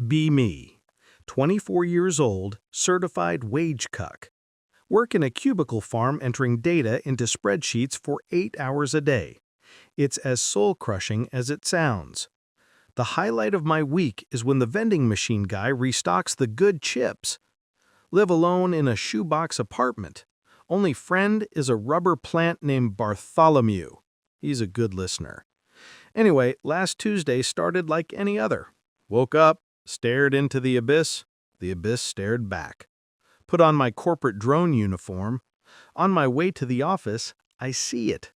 Be me. 24 years old, certified wage cuck. Work in a cubicle farm entering data into spreadsheets for 8 hours a day. It's as soul-crushing as it sounds. The highlight of my week is when the vending machine guy restocks the good chips. Live alone in a shoebox apartment. Only friend is a rubber plant named Bartholomew. He's a good listener. Anyway, last Tuesday started like any other. Woke up, stared into the abyss stared back. Put on my corporate drone uniform. On my way to the office, I see it.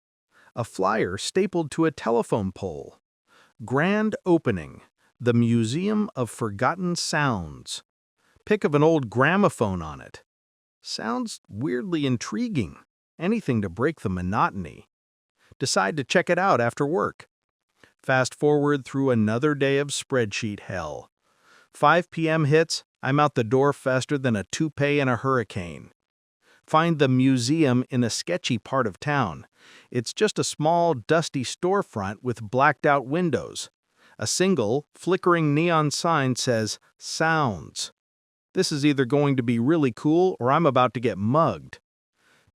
A flyer stapled to a telephone pole. Grand opening, the Museum of Forgotten Sounds. Pic of an old gramophone on it. Sounds weirdly intriguing. Anything to break the monotony. Decide to check it out after work. Fast forward through another day of spreadsheet hell. 5 p.m. hits, I'm out the door faster than a toupee in a hurricane. Find the museum in a sketchy part of town. It's just a small, dusty storefront with blacked-out windows. A single, flickering neon sign says, Sounds. This is either going to be really cool or I'm about to get mugged.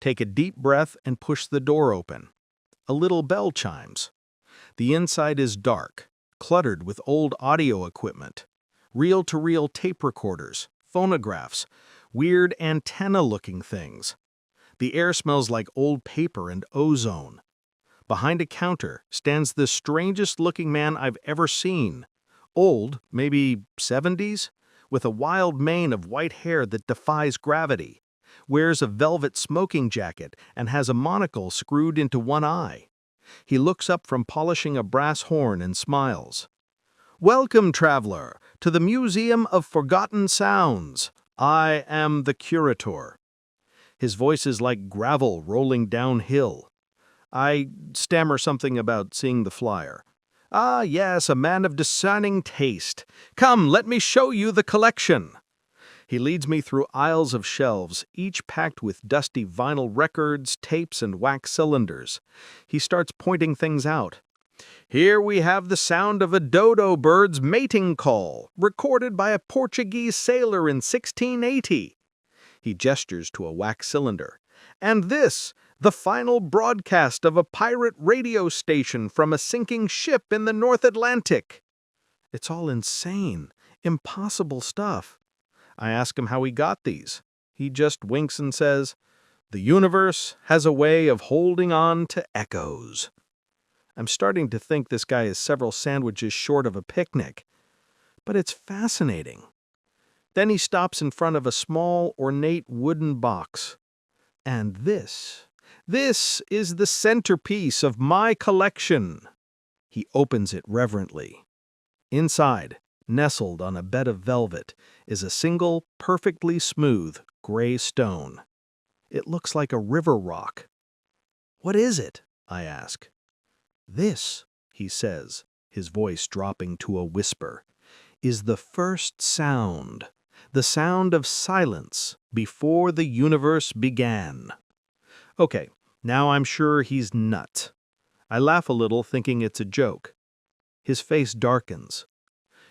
Take a deep breath and push the door open. A little bell chimes. The inside is dark, cluttered with old audio equipment. Reel-to-reel tape recorders, phonographs, weird antenna-looking things. The air smells like old paper and ozone. Behind a counter stands the strangest-looking man I've ever seen. Old, maybe 70s, with a wild mane of white hair that defies gravity. Wears a velvet smoking jacket and has a monocle screwed into one eye. He looks up from polishing a brass horn and smiles. Welcome, traveler, to the Museum of Forgotten Sounds. I am the curator. His voice is like gravel rolling downhill. I stammer something about seeing the flyer. Ah, yes, a man of discerning taste. Come, let me show you the collection. He leads me through aisles of shelves, each packed with dusty vinyl records, tapes, and wax cylinders. He starts pointing things out. Here we have the sound of a dodo bird's mating call, recorded by a Portuguese sailor in 1680. He gestures to a wax cylinder. And this, the final broadcast of a pirate radio station from a sinking ship in the North Atlantic. It's all insane, impossible stuff. I ask him how he got these. He just winks and says, The universe has a way of holding on to echoes. I'm starting to think this guy is several sandwiches short of a picnic. But it's fascinating. Then he stops in front of a small, ornate wooden box. And this is the centerpiece of my collection. He opens it reverently. Inside, nestled on a bed of velvet, is a single, perfectly smooth, gray stone. It looks like a river rock. What is it? I ask. This, he says, his voice dropping to a whisper, is the first sound, the sound of silence before the universe began. Okay, now I'm sure he's nuts. I laugh a little, thinking it's a joke. His face darkens.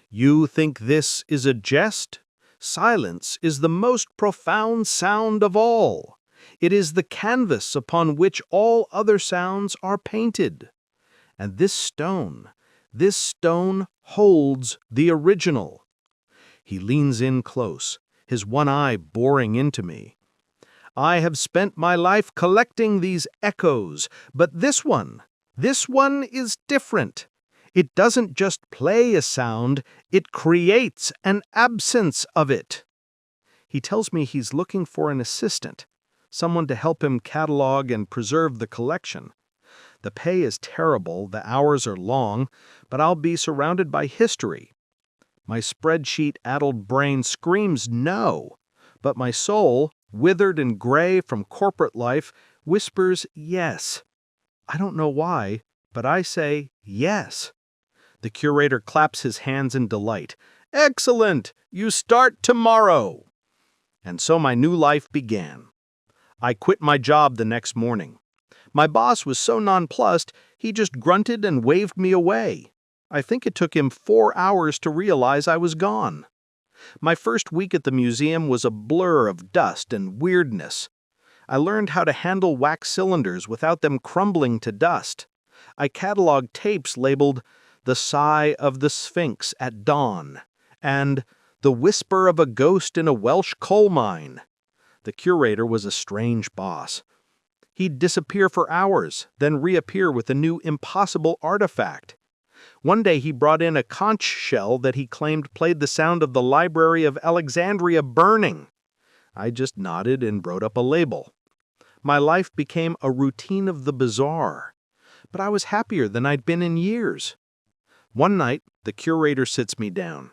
You think this is a jest? Silence is the most profound sound of all. It is the canvas upon which all other sounds are painted. And this stone holds the original. He leans in close, his one eye boring into me. I have spent my life collecting these echoes, but this one is different. It doesn't just play a sound, it creates an absence of it. He tells me he's looking for an assistant, someone to help him catalog and preserve the collection. The pay is terrible, the hours are long, but I'll be surrounded by history. My spreadsheet-addled brain screams no, but my soul, withered and gray from corporate life, whispers yes. I don't know why, but I say yes. The curator claps his hands in delight. Excellent! You start tomorrow! And so my new life began. I quit my job the next morning. My boss was so nonplussed, he just grunted and waved me away. I think it took him 4 hours to realize I was gone. My first week at the museum was a blur of dust and weirdness. I learned how to handle wax cylinders without them crumbling to dust. I cataloged tapes labeled "The Sigh of the Sphinx at Dawn" and "The Whisper of a Ghost in a Welsh Coal Mine." The curator was a strange boss. He'd disappear for hours, then reappear with a new impossible artifact. One day he brought in a conch shell that he claimed played the sound of the Library of Alexandria burning. I just nodded and wrote up a label. My life became a routine of the bizarre, but I was happier than I'd been in years. One night, the curator sits me down.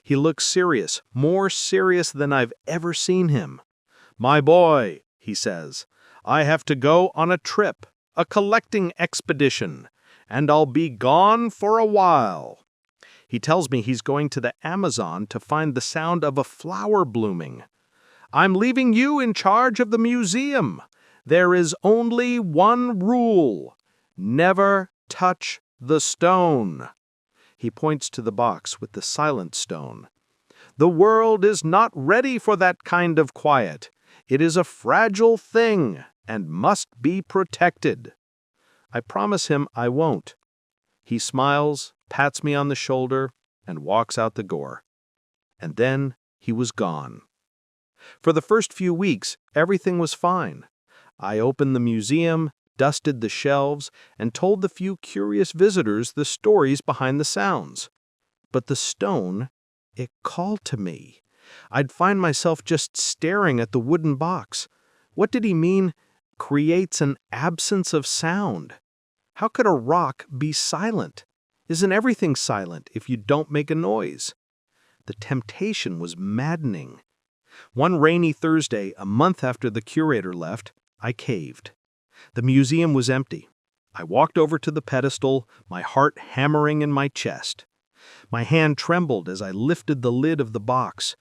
He looks serious, more serious than I've ever seen him. "My boy," he says, "I have to go on a trip, a collecting expedition, and I'll be gone for a while." He tells me he's going to the Amazon to find the sound of a flower blooming. "I'm leaving you in charge of the museum. There is only one rule: never touch the stone." He points to the box with the silent stone. "The world is not ready for that kind of quiet. It is a fragile thing and must be protected." I promise him I won't. He smiles, pats me on the shoulder, and walks out the door. And then he was gone. For the first few weeks, everything was fine. I opened the museum, dusted the shelves, and told the few curious visitors the stories behind the sounds. But the stone, it called to me. I'd find myself just staring at the wooden box. What did he mean, creates an absence of sound? How could a rock be silent? Isn't everything silent if you don't make a noise? The temptation was maddening. One rainy Thursday, a month after the curator left, I caved. The museum was empty. I walked over to the pedestal, my heart hammering in my chest. My hand trembled as I lifted the lid of the box.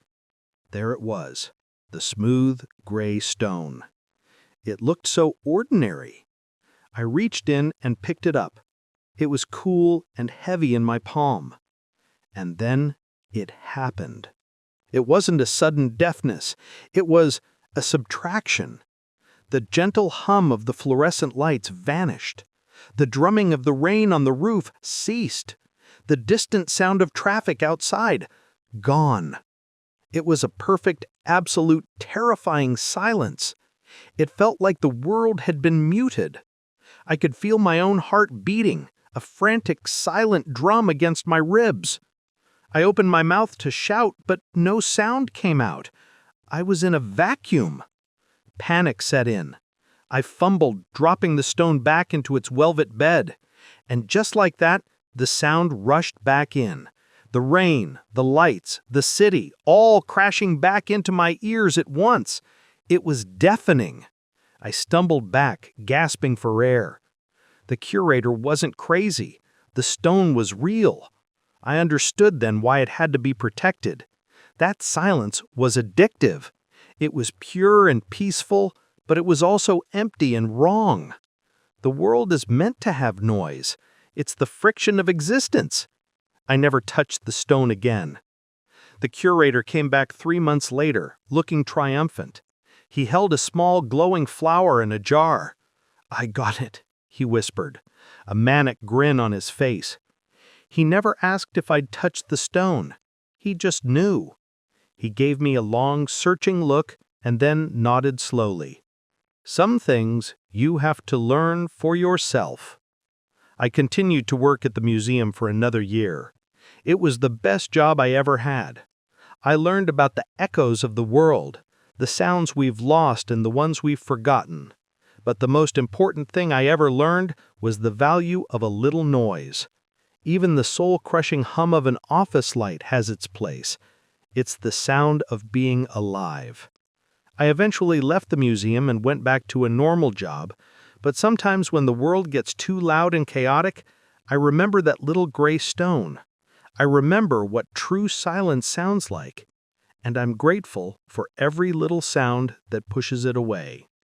There it was, the smooth, gray stone. It looked so ordinary. I reached in and picked it up. It was cool and heavy in my palm. And then it happened. It wasn't a sudden deafness. It was a subtraction. The gentle hum of the fluorescent lights vanished. The drumming of the rain on the roof ceased. The distant sound of traffic outside, gone. It was a perfect, absolute, terrifying silence. It felt like the world had been muted. I could feel my own heart beating, a frantic, silent drum against my ribs. I opened my mouth to shout, but no sound came out. I was in a vacuum. Panic set in. I fumbled, dropping the stone back into its velvet bed. And just like that, the sound rushed back in. The rain, the lights, the city, all crashing back into my ears at once. It was deafening. I stumbled back, gasping for air. The curator wasn't crazy. The stone was real. I understood then why it had to be protected. That silence was addictive. It was pure and peaceful, but it was also empty and wrong. The world is meant to have noise. It's the friction of existence. I never touched the stone again. The curator came back 3 months later, looking triumphant. He held a small glowing flower in a jar. "I got it," he whispered, a manic grin on his face. He never asked if I'd touched the stone. He just knew. He gave me a long, searching look and then nodded slowly. "Some things you have to learn for yourself." I continued to work at the museum for another year. It was the best job I ever had. I learned about the echoes of the world, the sounds we've lost and the ones we've forgotten. But the most important thing I ever learned was the value of a little noise. Even the soul-crushing hum of an office light has its place. It's the sound of being alive. I eventually left the museum and went back to a normal job, but sometimes when the world gets too loud and chaotic, I remember that little gray stone. I remember what true silence sounds like, and I'm grateful for every little sound that pushes it away.